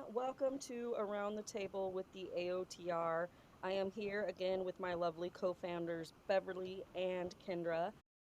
Welcome to Around the Table with the AOTR. I am here again with my lovely co founders, Beverly and Kindra.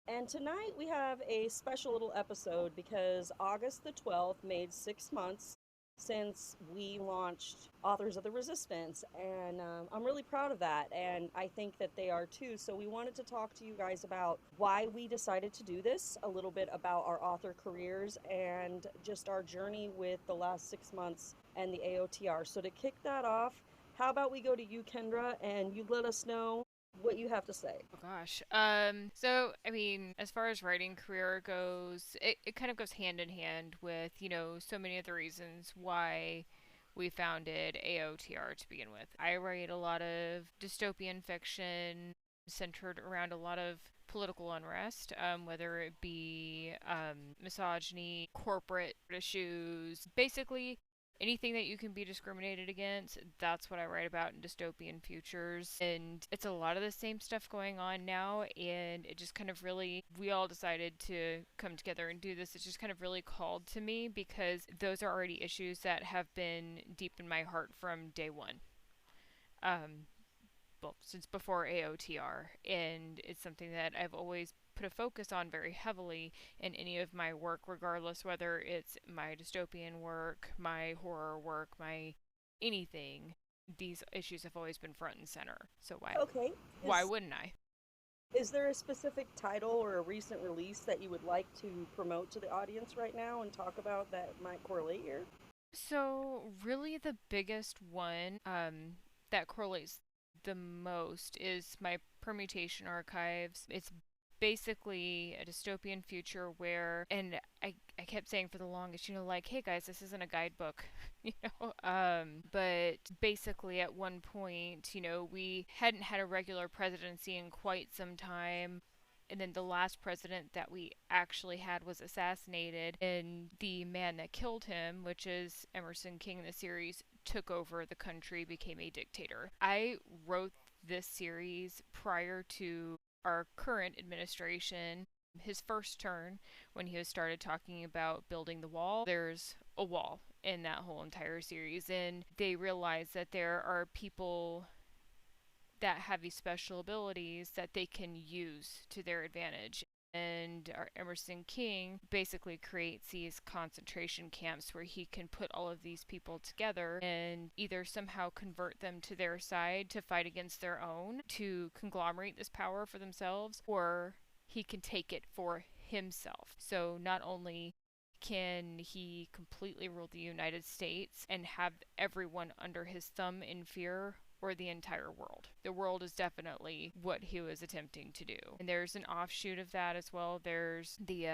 And tonight we have a special little episode because August the 12th made 6 months since we launched Authors of the Resistance. And I'm really proud of that. And I think that they are too. So we wanted to talk to you guys about why we decided to do this, a little bit about our author careers, and just our journey with the last 6 months and the AOTR. So to kick that off, how about we go to you, Kendra, and you let us know what you have to say? Oh gosh. I mean, as far as writing career goes, it kind of goes hand in hand with, so many of the reasons why we founded AOTR to begin with. I write a lot of dystopian fiction centered around a lot of political unrest, whether it be misogyny, corporate issues, basically anything that you can be discriminated against. That's what I write about in dystopian futures. And it's a lot of the same stuff going on now. And it just kind of really, we all decided to come together and do this. It's just kind of really called to me because those are already issues that have been deep in my heart from day one. Um, well, since before AOTR, and it's something that I've always put a focus on very heavily in any of my work, regardless whether it's my dystopian work, my horror work, my anything. These issues have always been front and center. So Okay. why Is wouldn't I? is there a specific title or a recent release that you would like to promote to the audience right now and talk about that might correlate here? So really, the biggest one that correlates the most is my permutation archives. It's basically a dystopian future where, and I kept saying for the longest, like, hey guys, this isn't a guidebook, but basically at one point, we hadn't had a regular presidency in quite some time, and then the last president that we actually had was assassinated, and the man that killed him, which is Emerson King in the series, took over the country, became a dictator. I wrote this series prior to our current administration, his first turn, when he was started talking about building the wall. There's a wall in that whole entire series, and they realize that there are people that have these special abilities that they can use to their advantage. And our Emerson King basically creates these concentration camps where he can put all of these people together and either somehow convert them to their side to fight against their own, to conglomerate this power for themselves, or he can take it for himself. So not only can he completely rule the United States and have everyone under his thumb in fear, or the entire world. The world is definitely what he was attempting to do. And there's an offshoot of that as well. There's the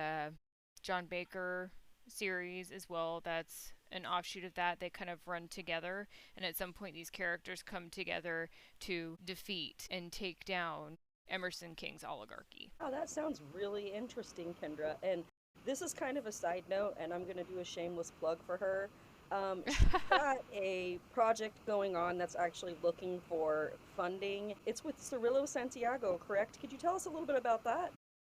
John Baker series as well. That's an offshoot of that. They kind of run together, and at some point, these characters come together to defeat and take down Emerson King's oligarchy. Oh, that sounds really interesting, Kendra. And this is kind of a side note, and I'm going to do a shameless plug for her. She's got a project going on that's actually looking for funding. It's with Cirillo Santiago, correct? Could you tell us a little bit about that?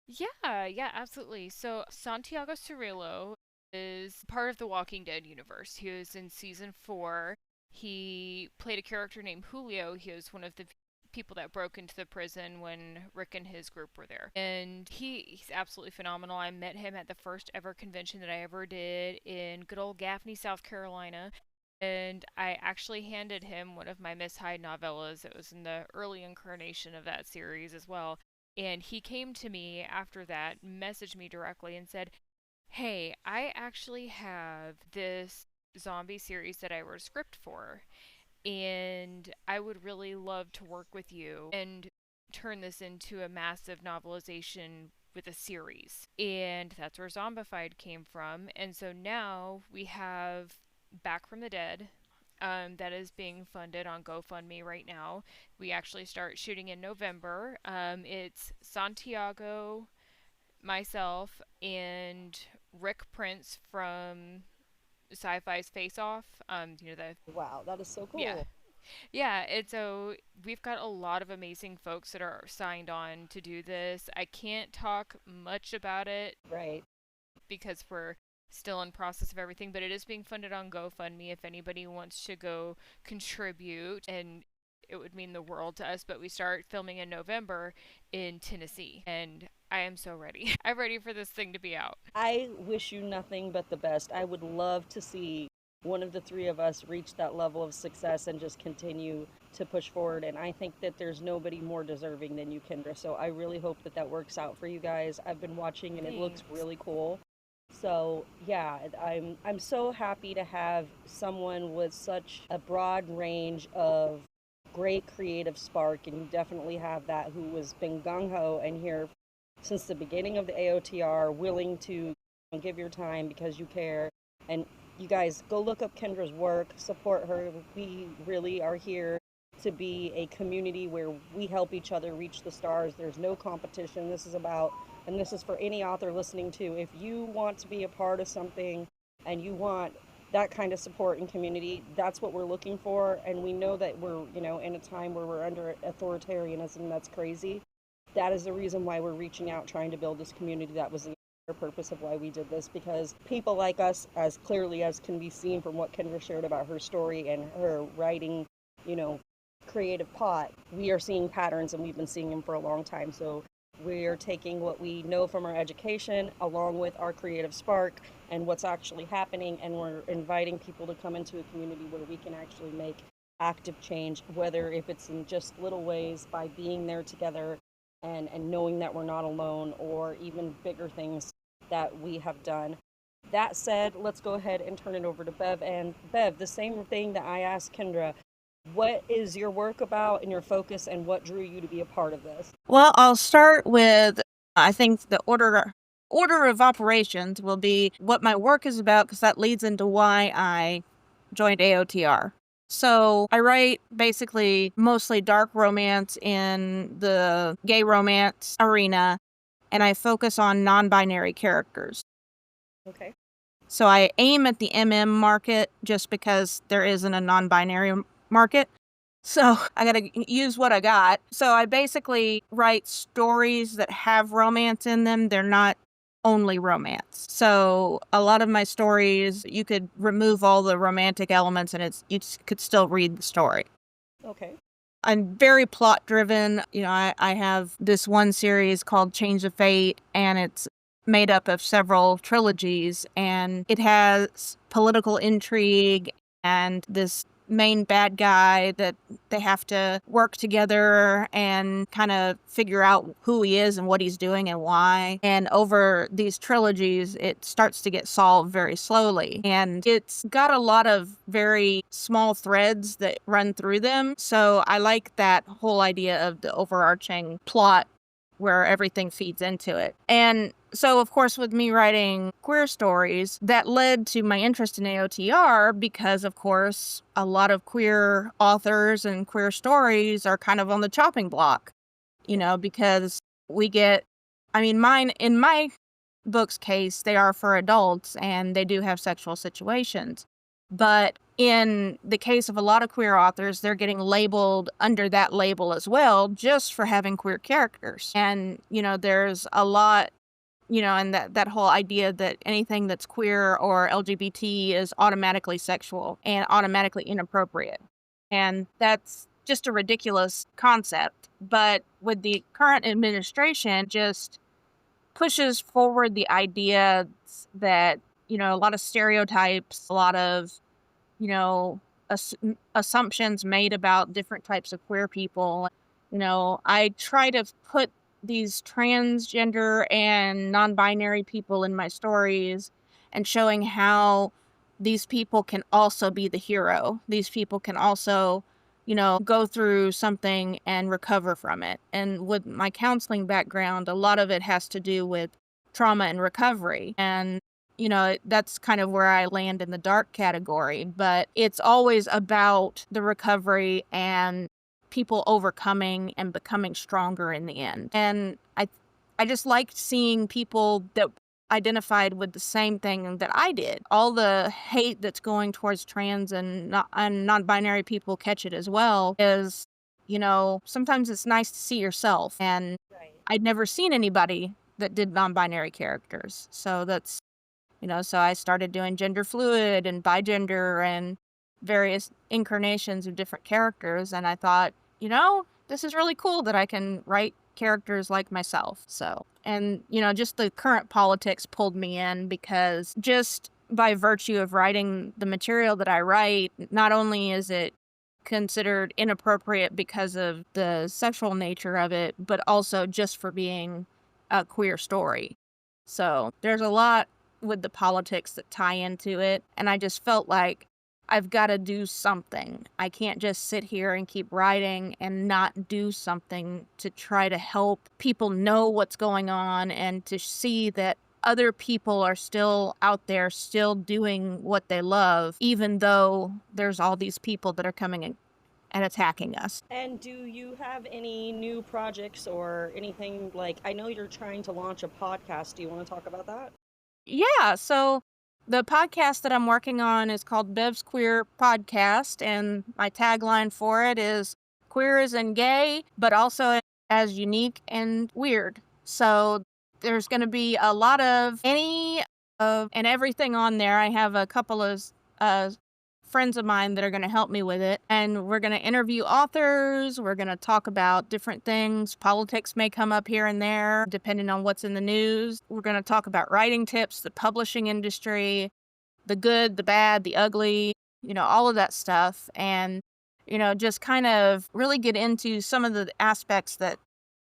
Yeah, absolutely. So Santiago Cirillo is part of the Walking Dead universe. He was in season 4. He played a character named Julio. He was one of the people that broke into the prison when Rick and his group were there. And he's absolutely phenomenal. I met him at the first ever convention that I ever did in good old Gaffney, South Carolina. And I actually handed him one of my Miss Hyde novellas. It was in the early incarnation of that series as well. And he came to me after that, messaged me directly, and said, hey, I actually have this zombie series that I wrote a script for, and I would really love to work with you and turn this into a massive novelization with a series. And that's where Zombified came from. And so now we have Back from the Dead. That is being funded on GoFundMe right now. We actually start shooting in November. It's Santiago, myself, and Rick Prince from Sci-Fi's Face Off. The Wow, that is so yeah, cool. yeah. And so we've got a lot of amazing folks that are signed on to do this. I can't talk much about it Right. because we're still in process of everything, but it is being funded on GoFundMe if anybody wants to go contribute, and it would mean the world to us. But we start filming in November in Tennessee, and I am so ready. I'm ready for this thing to be out. I wish you nothing but the best. I would love to see one of the three of us reach that level of success and just continue to push forward. And I think that there's nobody more deserving than you, Kendra. So I really hope that that works out for you guys. I've been watching and it looks Thanks. really cool. So yeah, I'm so happy to have someone with such a broad range of great creative spark, and you definitely have that, who has been gung ho and here since the beginning of the AOTR, willing to give your time because you care. And you guys go look up Kendra's work, support her. We really are here to be a community where we help each other reach the stars. There's no competition. This is about, and this is for any author listening to, if you want to be a part of something and you want that kind of support and community, that's what we're looking for. And we know that we're, in a time where we're under authoritarianism that's crazy. That is the reason why we're reaching out, trying to build this community. That was the purpose of why we did this, because people like us, as clearly as can be seen from what Kendra shared about her story and her writing, you know, creative pot, we are seeing patterns, and we've been seeing them for a long time. So we are taking what we know from our education along with our creative spark and what's actually happening, and we're inviting people to come into a community where we can actually make active change, whether if it's in just little ways by being there together and knowing that we're not alone, or even bigger things that we have done. That said, let's go ahead and turn it over to Bev. And Bev, the same thing that I asked Kendra, what is your work about and your focus, and what drew you to be a part of this? Well, I'll start with, I think the order of operations will be what my work is about, because that leads into why I joined AOTR. So I write basically mostly dark romance in the gay romance arena, and I focus on non-binary characters. Okay. So I aim at the MM market just because there isn't a non-binary market. So I gotta use what I got. So I basically write stories that have romance in them. They're not only romance. So a lot of my stories, you could remove all the romantic elements and you could still read the story. Okay. I'm very plot driven. I have this one series called Change of Fate, and it's made up of several trilogies, and it has political intrigue and this main bad guy that they have to work together and kind of figure out who he is and what he's doing and why. And over these trilogies, it starts to get solved very slowly. And it's got a lot of very small threads that run through them. So I like that whole idea of the overarching plot where everything feeds into it. And so, of course, with me writing queer stories, that led to my interest in AOTR because, of course, a lot of queer authors and queer stories are kind of on the chopping block, because we get, in my book's case, they are for adults and they do have sexual situations. But in the case of a lot of queer authors, they're getting labeled under that label as well, just for having queer characters. And, there's a lot, and that whole idea that anything that's queer or LGBT is automatically sexual and automatically inappropriate. And that's just a ridiculous concept. But with the current administration, just pushes forward the idea that, a lot of stereotypes, a lot of, assumptions made about different types of queer people. I try to put these transgender and non-binary people in my stories and showing how these people can also be the hero. These people can also, go through something and recover from it. And with my counseling background, a lot of it has to do with trauma and recovery. And that's kind of where I land in the dark category, but it's always about the recovery and people overcoming and becoming stronger in the end. And I just liked seeing people that identified with the same thing that I did. All the hate that's going towards trans and non-binary people catch it as well is, sometimes it's nice to see yourself. And Right. I'd never seen anybody that did non-binary characters. So So I started doing gender fluid and bigender and various incarnations of different characters. And I thought, this is really cool that I can write characters like myself. So, and, just the current politics pulled me in because just by virtue of writing the material that I write, not only is it considered inappropriate because of the sexual nature of it, but also just for being a queer story. So there's a lot with the politics that tie into it, and I just felt like I've got to do something. I can't just sit here and keep writing and not do something to try to help people know what's going on and to see that other people are still out there, still doing what they love, even though there's all these people that are coming in and attacking us. And do you have any new projects or anything like, I know you're trying to launch a podcast. Do you want to talk about that? Yeah, so the podcast that I'm working on is called Bev's Queer Podcast, and my tagline for it is queer as in gay, but also as unique and weird. So there's going to be a lot of any of and everything on there. I have a couple of friends of mine that are going to help me with it, and we're going to interview authors. We're going to talk about different things. Politics may come up here and there depending on what's in the news. We're going to talk about writing tips, the publishing industry, the good, the bad, the ugly, all of that stuff, and just kind of really get into some of the aspects that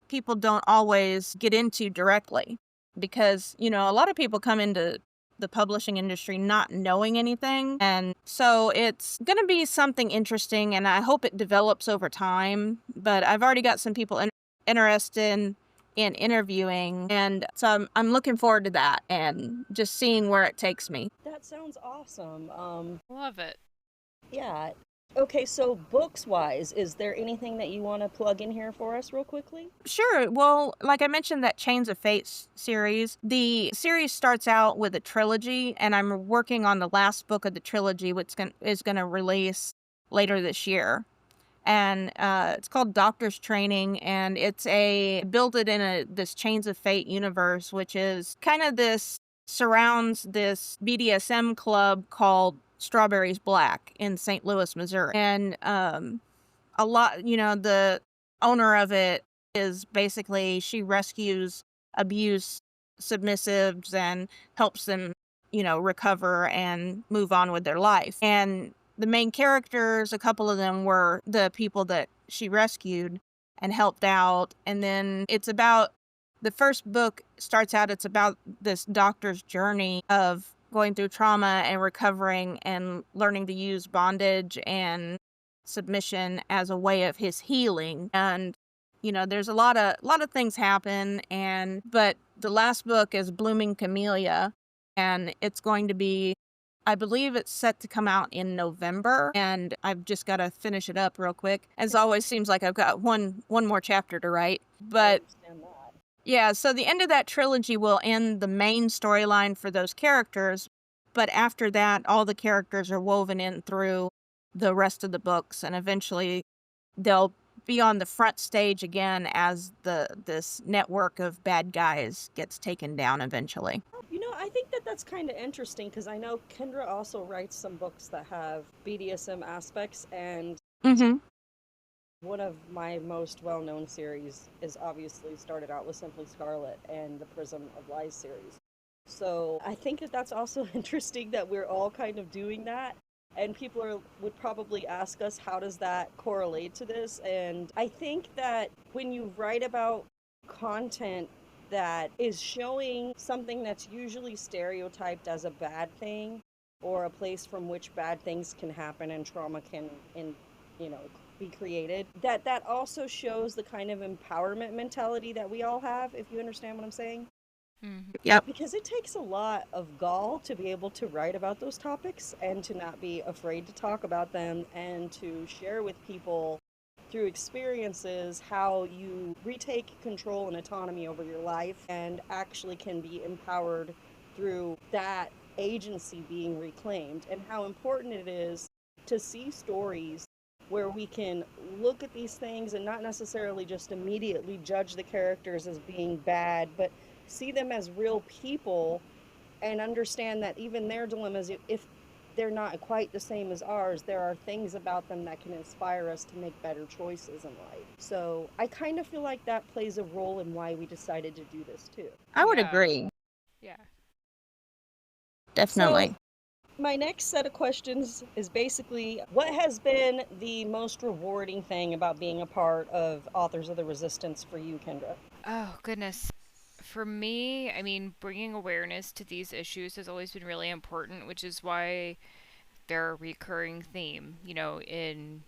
people don't always get into directly, because a lot of people come into the publishing industry not knowing anything. And so it's going to be something interesting, and I hope it develops over time. But I've already got some people interested in interviewing, and so I'm looking forward to that and just seeing where it takes me. That sounds awesome. Love it. Yeah. Okay, so books-wise, is there anything that you want to plug in here for us real quickly? Sure. Well, like I mentioned, that Chains of Fate series, the series starts out with a trilogy, and I'm working on the last book of the trilogy, which is going to release later this year. And it's called Doctor's Training, and it's build it in this Chains of Fate universe, which is kind of surrounds this BDSM club called Strawberries Black in St. Louis, Missouri. And a lot, the owner of it is basically, she rescues abused submissives and helps them, recover and move on with their life. And the main characters, a couple of them were the people that she rescued and helped out. And then the first book starts out, it's about this doctor's journey of going through trauma and recovering and learning to use bondage and submission as a way of his healing. And there's a lot of things happen, but the last book is Blooming Camellia, and it's going to be, I believe it's set to come out in November, and I've just got to finish it up real quick. As always, seems like I've got one more chapter to write. But yeah, so the end of that trilogy will end the main storyline for those characters, but after that, all the characters are woven in through the rest of the books, and eventually they'll be on the front stage again as this network of bad guys gets taken down eventually. I think that's kind of interesting, because I know Kindra also writes some books that have BDSM aspects, and one of my most well-known series is obviously started out with Simply Scarlet and the Prism of Lies series. So I think that's also interesting that we're all kind of doing that. And people would probably ask us, how does that correlate to this? And I think that when you write about content that is showing something that's usually stereotyped as a bad thing, or a place from which bad things can happen and trauma can, be created, that also shows the kind of empowerment mentality that we all have, if you understand what I'm saying. Yep. Because it takes a lot of gall to be able to write about those topics and to not be afraid to talk about them and to share with people through experiences how you retake control and autonomy over your life and actually can be empowered through that agency being reclaimed, and how important it is to see stories where we can look at these things and not necessarily just immediately judge the characters as being bad, but see them as real people and understand that even their dilemmas, if they're not quite the same as ours, there are things about them that can inspire us to make better choices in life. So I kind of feel like that plays a role in why we decided to do this too. I would Yeah. agree. Yeah. So Definitely. my next set of questions is basically what has been the most rewarding thing about being a part of Authors of the Resistance for you, Kendra? Oh, goodness. For me, I mean, bringing awareness to these issues has always been really important, which is why they're a recurring theme, in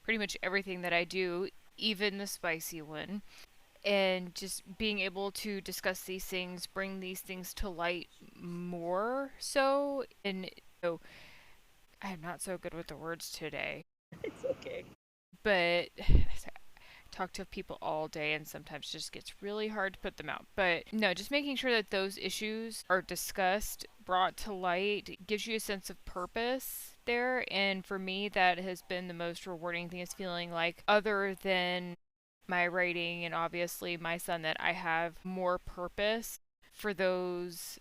pretty much everything that I do, even the spicy one. And just being able to discuss these things, bring these things to light more so. And I'm not so good with the words today, It's okay. but talk to people all day and sometimes it just gets really hard to put them out. But no, just making sure that those issues are discussed, brought to light, gives you a sense of purpose there. And for me, that has been the most rewarding thing, is feeling like, other than my writing and obviously my son, that I have more purpose for those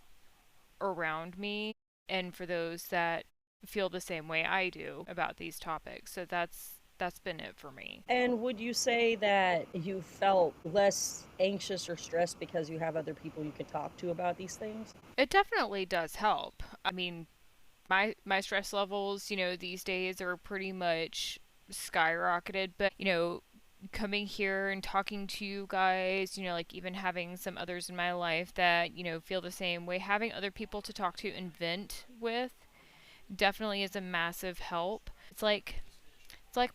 around me and for those that feel the same way I do about these topics. So that's been it for me. And would you say that you felt less anxious or stressed because you have other people you could talk to about these things? It definitely does help. I mean, my stress levels, these days are pretty much skyrocketed, but coming here and talking to you guys, like even having some others in my life that, feel the same way, having other people to talk to and vent with definitely is a massive help. It's like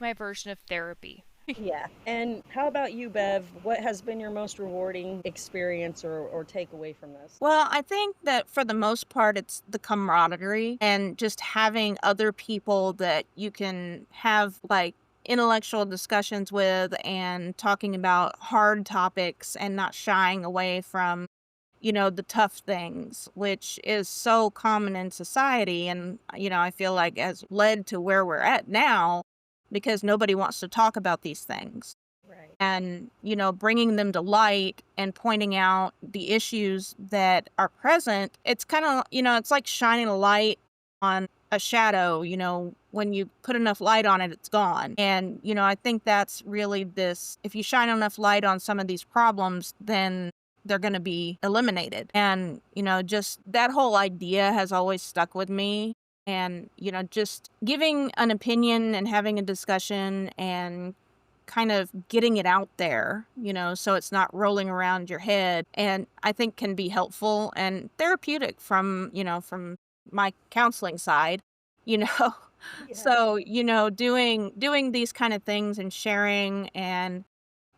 my version of therapy. Yeah. And how about you, Bev? What has been your most rewarding experience or takeaway from this? Well, I think that for the most part, it's the camaraderie and just having other people that you can have like intellectual discussions with and talking about hard topics and not shying away from, the tough things, which is so common in society. And, I feel like has led to where we're at now because nobody wants to talk about these things. Right. And, bringing them to light and pointing out the issues that are present, it's kind of, it's like shining a light on a shadow. When you put enough light on it, it's gone. And, I think that's really this, if you shine enough light on some of these problems, then they're going to be eliminated. And, just that whole idea has always stuck with me. And, just giving an opinion and having a discussion and kind of getting it out there, so it's not rolling around your head, and I think can be helpful and therapeutic from my counseling side, you know. Yeah. So, doing these kind of things and sharing and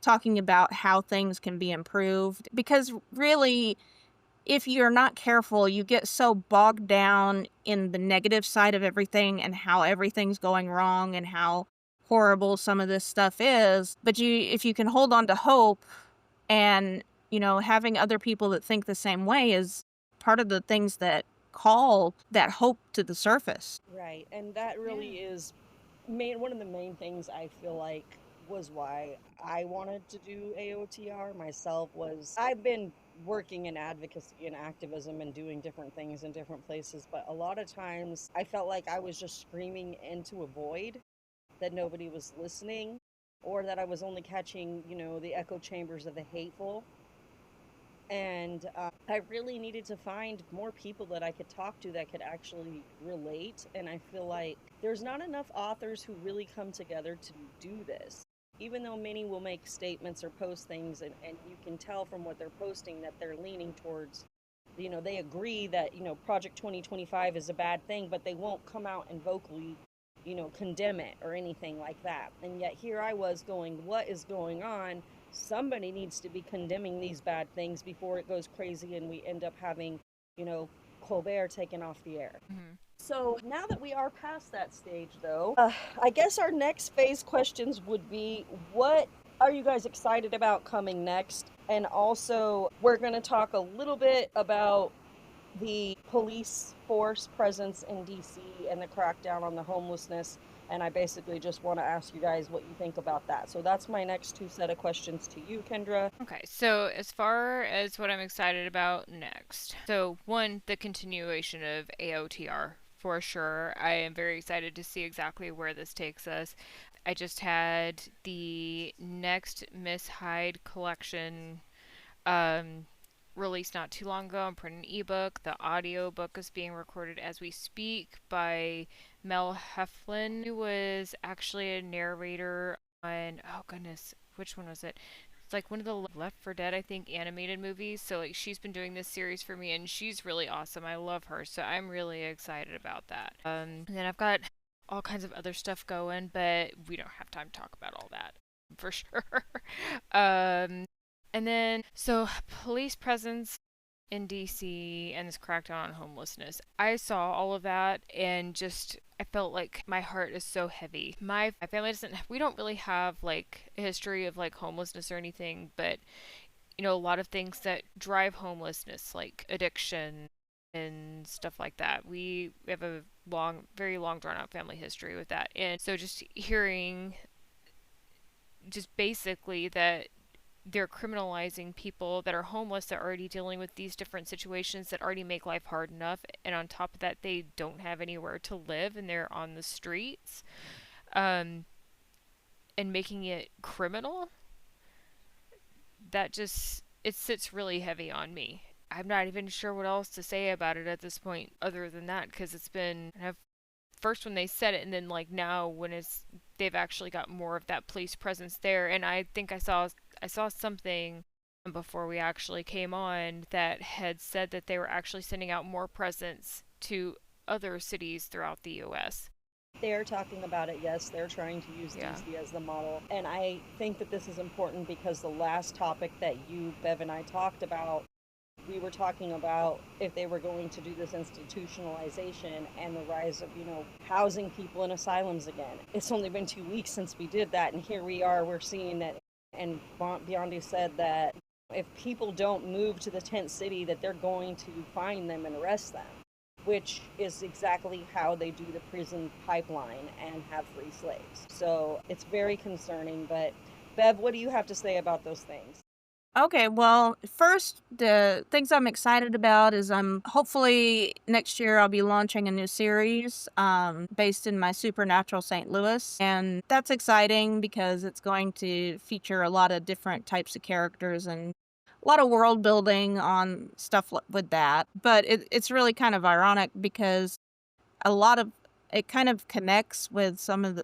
talking about how things can be improved, because really, if you're not careful, you get so bogged down in the negative side of everything and how everything's going wrong and how horrible some of this stuff is. But if you can hold on to hope and, having other people that think the same way is part of the things that call that hope to the surface. Right. And that Yeah. really is one of the main things I feel like was why I wanted to do AOTR myself. Was I've been working in advocacy and activism and doing different things in different places, but a lot of times I felt like I was just screaming into a void, that nobody was listening, or that I was only catching, the echo chambers of the hateful. And I really needed to find more people that I could talk to that could actually relate. And I feel like there's not enough authors who really come together to do this. Even though many will make statements or post things, and you can tell from what they're posting that they're leaning towards, they agree that, Project 2025 is a bad thing, but they won't come out and vocally, condemn it or anything like that. And yet here I was going, what is going on? Somebody needs to be condemning these bad things before it goes crazy and we end up having, Colbert taken off the air. Mm-hmm. So now that we are past that stage, though, I guess our next phase questions would be, what are you guys excited about coming next? And also, we're going to talk a little bit about the police force presence in DC and the crackdown on the homelessness. And I basically just want to ask you guys what you think about that. So that's my next two set of questions to you, Kendra. Okay, so as far as what I'm excited about next, so one, the continuation of AOTR for sure. I am very excited to see exactly where this takes us. I just had the next Miss Hyde collection um, released not too long ago. I'm printing an ebook. The audio book is being recorded as we speak by Mel Heflin, who was actually a narrator on, oh goodness, which one was it? It's like one of the Left 4 Dead, I think, animated movies. So like she's been doing this series for me, and she's really awesome. I love her, so I'm really excited about that. And then I've got all kinds of other stuff going, but we don't have time to talk about all that for sure. And then, so police presence in DC and this crackdown on homelessness. I saw all of that and just, I felt like my heart is so heavy. My family doesn't, we don't really have like a history of like homelessness or anything, but you know, a lot of things that drive homelessness, like addiction and stuff like that. We have a long, very long drawn out family history with that. And so just hearing just basically that they're criminalizing people that are homeless that are already dealing with these different situations that already make life hard enough, and on top of that they don't have anywhere to live and they're on the streets, um, and making it criminal, that just, it sits really heavy on me. I'm not even sure what else to say about it at this point other than that, because it's been, first when they said it and then like now when it's, they've actually got more of that police presence there. And I think I saw something before we actually came on that had said that they were actually sending out more presence to other cities throughout the US. They're talking about it, yes. They're trying to use Yeah. DC as the model. And I think that this is important because the last topic that you, Bev, and I talked about, we were talking about if they were going to do this institutionalization and the rise of, housing people in asylums again. It's only been 2 weeks since we did that, and here we are, we're seeing that. And Biondi said that if people don't move to the tent city, that they're going to find them and arrest them, which is exactly how they do the prison pipeline and have free slaves. So it's very concerning. But Bev, what do you have to say about those things? Okay, well, first, the things I'm excited about is I'm hopefully next year I'll be launching a new series based in my supernatural St. Louis. And that's exciting because it's going to feature a lot of different types of characters and a lot of world building on stuff with that. But it's really kind of ironic because a lot of it kind of connects with some of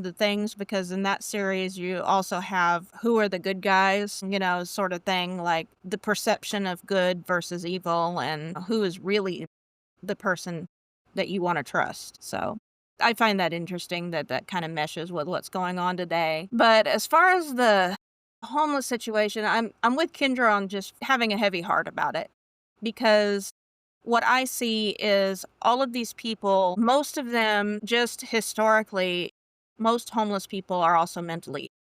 the things, because in that series you also have who are the good guys, sort of thing, like the perception of good versus evil and who is really the person that you want to trust. So I find that interesting that kind of meshes with what's going on today. But as far as the homeless situation, I'm with Kindra on just having a heavy heart about it, because what I see is all of these people, most of them just historically, most homeless people are also mentally.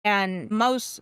And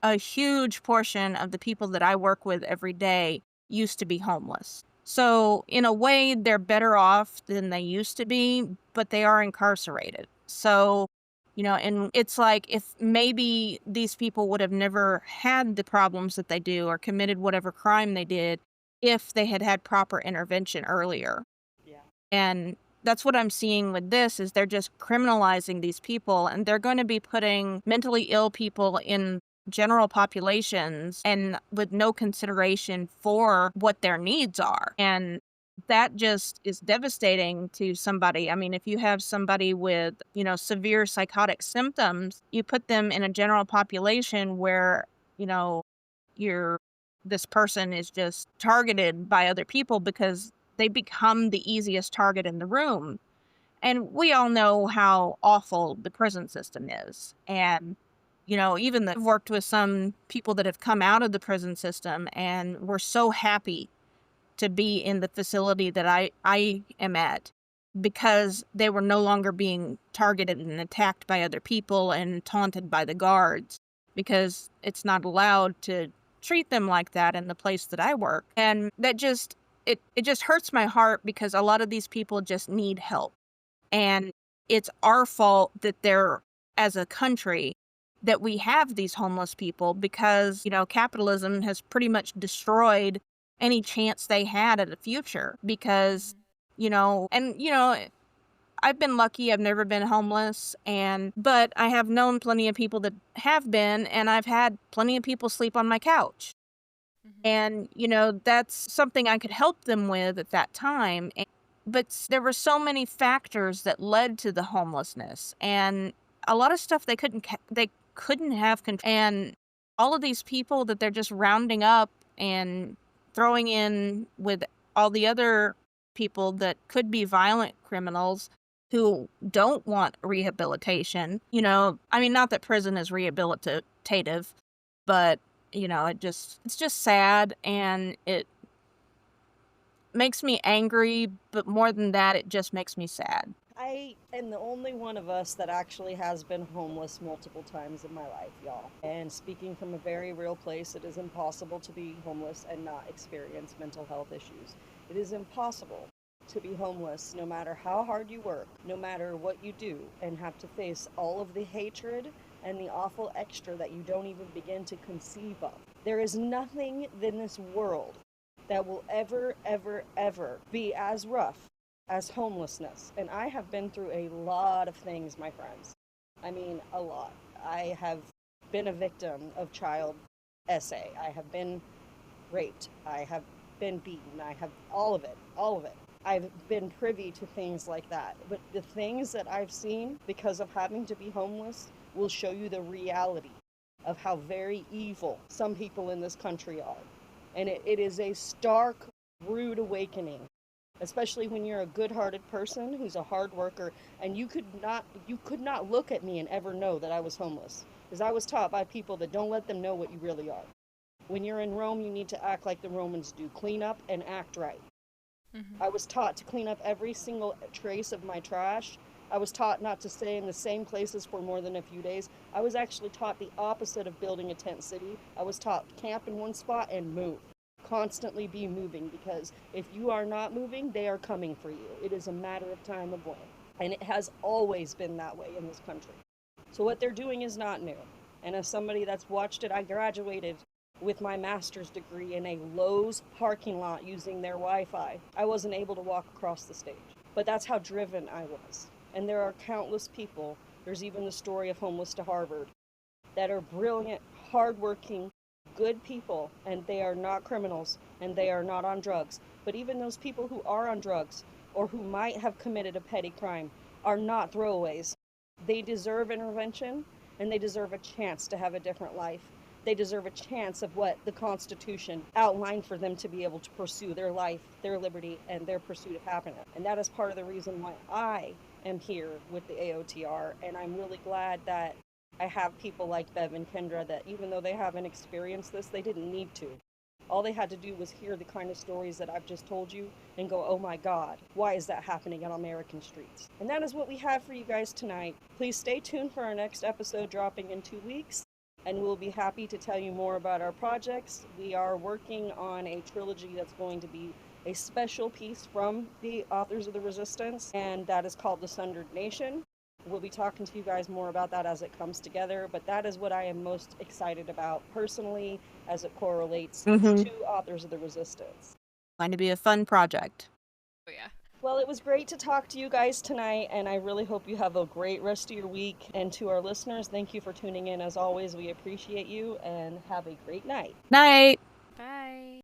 a huge portion of the people that I work with every day used to be homeless. So in a way, they're better off than they used to be, but they are incarcerated. So, and it's like if maybe these people would have never had the problems that they do or committed whatever crime they did if they had had proper intervention earlier. Yeah. And that's what I'm seeing with this, is they're just criminalizing these people, and they're going to be putting mentally ill people in general populations and with no consideration for what their needs are. And that just is devastating to somebody. I mean, if you have somebody with, severe psychotic symptoms, you put them in a general population where, you're this person is just targeted by other people because they become the easiest target in the room. And we all know how awful the prison system is. And, even I've worked with some people that have come out of the prison system and were so happy to be in the facility that I am at, because they were no longer being targeted and attacked by other people and taunted by the guards, because it's not allowed to treat them like that in the place that I work. And that just, it just hurts my heart because a lot of these people just need help. And it's our fault that they're, as a country, that we have these homeless people because, capitalism has pretty much destroyed any chance they had at a future because, I've been lucky. I've never been homeless, but I have known plenty of people that have been, and I've had plenty of people sleep on my couch. And, that's something I could help them with at that time. But there were so many factors that led to the homelessness, and a lot of stuff they couldn't have control. And all of these people that they're just rounding up and throwing in with all the other people that could be violent criminals who don't want rehabilitation. Not that prison is rehabilitative, but it's just sad, and it makes me angry, but more than that, it just makes me sad. I am the only one of us that actually has been homeless multiple times in my life, y'all. And speaking from a very real place, it is impossible to be homeless and not experience mental health issues. It is impossible to be homeless no matter how hard you work, no matter what you do, and have to face all of the hatred and the awful extra that you don't even begin to conceive of. There is nothing in this world that will ever, ever, ever be as rough as homelessness. And I have been through a lot of things, my friends. I mean, a lot. I have been a victim of child SA. I have been raped. I have been beaten. I have all of it. I've been privy to things like that. But the things that I've seen because of having to be homeless will show you the reality of how very evil some people in this country are. And it is a stark, rude awakening, especially when you're a good-hearted person who's a hard worker, and you could not look at me and ever know that I was homeless, because I was taught by people that don't let them know what you really are. When you're in Rome, you need to act like the Romans do, clean up and act right. I was taught to clean up every single trace of my trash. I was taught not to stay in the same places for more than a few days. I was actually taught the opposite of building a tent city. I was taught camp in one spot and move. Constantly be moving, because if you are not moving, they are coming for you. It is a matter of time of when. And it has always been that way in this country. So what they're doing is not new. And as somebody that's watched it, I graduated with my master's degree in a Lowe's parking lot using their Wi-Fi. I wasn't able to walk across the stage. But that's how driven I was. And there are countless people, there's even the story of Homeless to Harvard, that are brilliant, hardworking, good people, and they are not criminals, and they are not on drugs. But even those people who are on drugs, or who might have committed a petty crime, are not throwaways. They deserve intervention, and they deserve a chance to have a different life. They deserve a chance of what the Constitution outlined for them to be able to pursue their life, their liberty, and their pursuit of happiness. And that is part of the reason why I am here with the AOTR, and I'm really glad that I have people like Bev and Kindra that even though they haven't experienced this, they didn't need to. All they had to do was hear the kind of stories that I've just told you and go, oh my God, why is that happening on American streets? And that is what we have for you guys tonight. Please stay tuned for our next episode dropping in 2 weeks, and we'll be happy to tell you more about our projects. We are working on a trilogy that's going to be a special piece from the authors of the Resistance, and that is called The Sundered Nation. We'll be talking to you guys more about that as it comes together, but that is what I am most excited about personally as it correlates to authors of the Resistance. Going to be a fun project. Oh, yeah. Well, it was great to talk to you guys tonight, and I really hope you have a great rest of your week. And to our listeners, thank you for tuning in. As always, we appreciate you, and have a great night. Night. Bye.